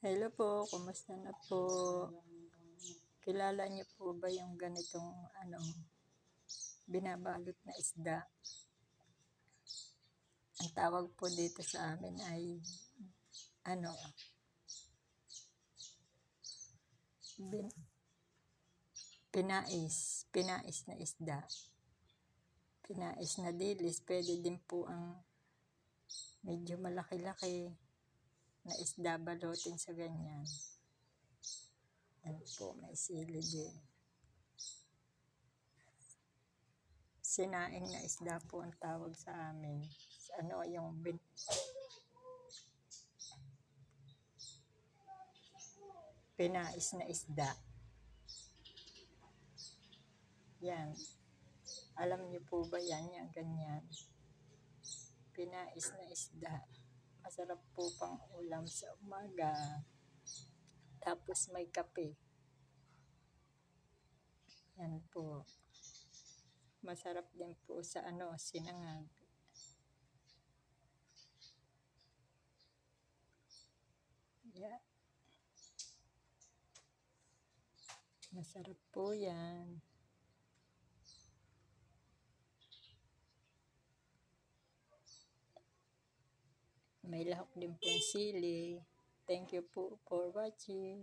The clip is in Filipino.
Hello po, kumusta na po? Kilala niyo po ba yung ganitong binabalot na isda? Ang tawag po dito sa amin ay ano, bin, pinais na isda. Pinais na dilis, pwede din po ang medyo malaki-laki na isda balutin sa ganyan. Yan po, may sili din. Sinaing na isda po ang tawag sa amin. Yung pinais na isda. Yan. Alam niyo po ba yan, yung ganyan? Pinais na isda. Masarap po pang ulam sa umaga. Tapos may kape. Yan po. Masarap din po sa sinangag. Yeah. Masarap po yan. May lahok din po sili. Thank you po for watching.